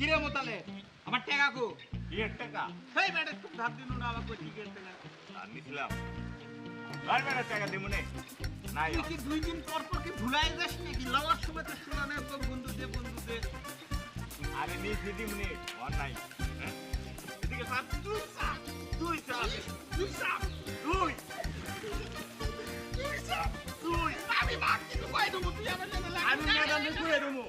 কিরে মোতালে আমার টাকা কো কি এর টাকা এই বেটা তুমি ধার দিনু না আমাকে ঠিক আছে না আর নিছিলাম আর বেটা টাকা দিমু নে নাই তুই কি দুই দিন পর পর কি ভুলাই যাস নাকি লওয়ার সময় তো শোনা না তো বন্ধু দে আরে নিছি দিমু নে আর নাই হ্যাঁ এদিকে সাপ তুই সাপ তুই সাপ তুই সাপ তুই তুই সাপ তুই আমি বাক কিছু কই দেবো তুই আমার জন্য লাগ আমি ম্যাডামকে কইয়া দেবো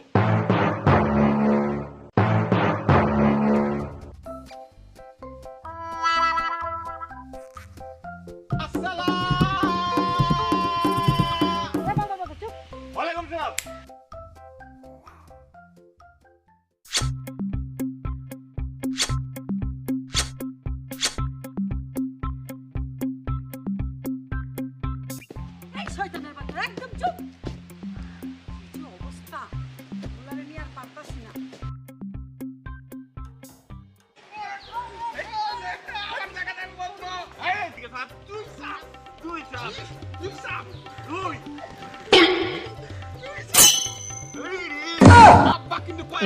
ওয়ালাইকুম সালাম এই শয়তানের বাচ্চা একদম চুপ কি অবস্থা ওলারে নিয়ে আর পারতাছি না আমার টাকা দেন বলতো এই এদিকে সাপ তুই সাপ তুই সাপ তুই সাপ তুই আব্বা কিন্তু কই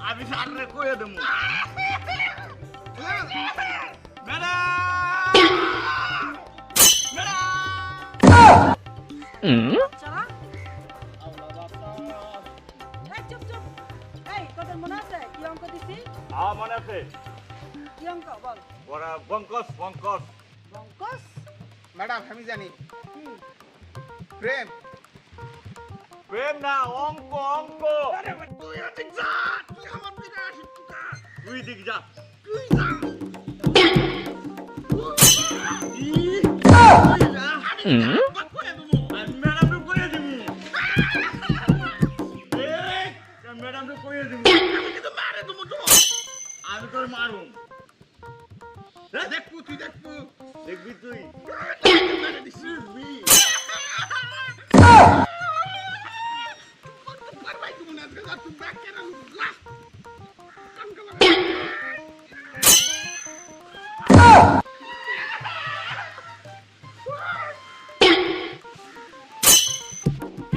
আমি সারে কইয়া দেবো ম্যাডাম বাচ্চারা এই চুপ চুপ এই তোদের মনে আছে কি অঙ্ক দিছি মনে আছে কি অঙ্ক বল ওরা বঙ্কস বঙ্কস বঙ্কস ম্যাডাম আমি জানি কি প্রেম প্রেম না অঙ্ক অঙ্ক আরে তুই ওদিক যা তুই আমার দিকে আসিস তুই দিক যা তুই যা আমি ম্যাডামকে কইয়া দেবো ম্যাডামকে কইয়া দেবো আমি তোর মারুম দেখবো তুই দেখবো দেখবি তুই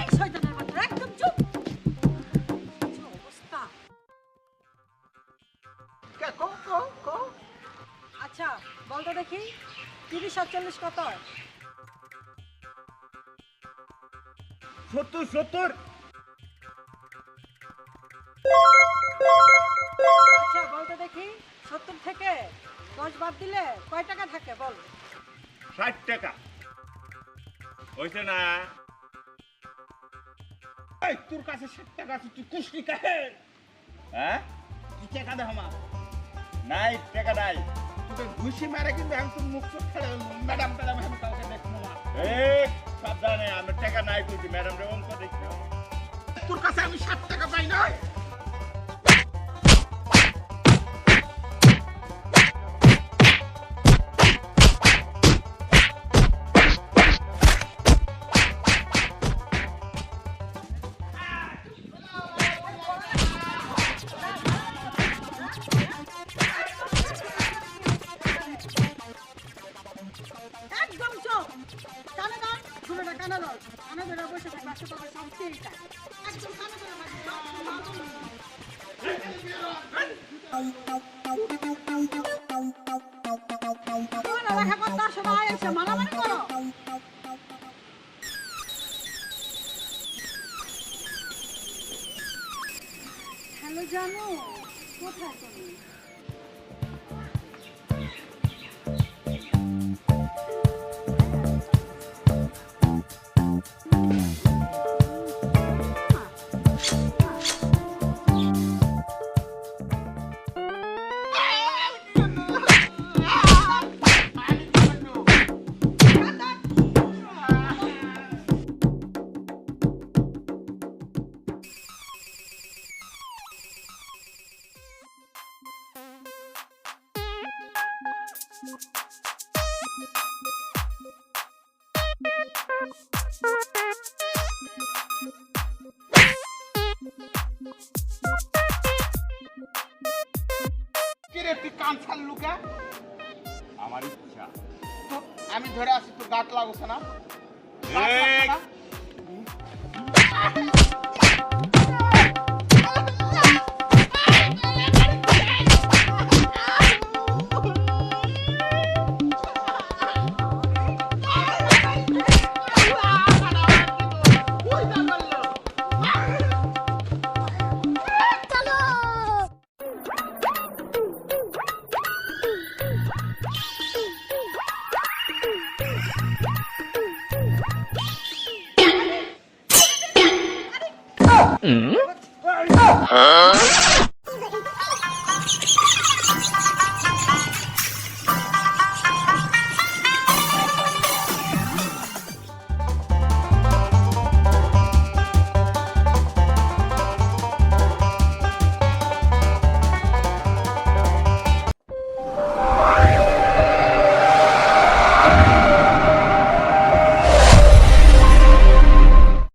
এই শয়তানের বাচ্চা একদম চুপ কি অবস্থা আচ্ছা বল তো দেখি 30 47 কত হয় 70 70 আচ্ছা বল তো দেখি 70 থেকে 10 বাদ দিলে কয় টাকা থাকে বল 60 টাকা হইছে না এই তোর কাছে 60 টাকা আছে তুই কুশলি কাহে হ্যাঁ তুই টাকা দে আমার নাই টাকা নাই তোকে ঘুষি মারে কিন্তু আমি তোর মুখ চোখ ফেলে ম্যাডাম আমি কাউকে দেখবো না এই সাবধানে আমি টাকা নাই কইছি ম্যাডাম রে অঙ্ক দেখছো তোর কাছে আমি 60 টাকা পাই না একদম চুপ কানে দাও শুনে না কানে দাও কানে ধরে বসে থাকবে আসতে পারবে শান্তি এইটা একদম কানে ধরে লেখা করতে আসো না এসে মারামারি করো হ্যালো জানো কোথায় তুমি কিরে তুই কান ছাড়লু কে আমার ইচ্ছা তো আমি ধরে আসি তো গাট লাগছে না এই এই,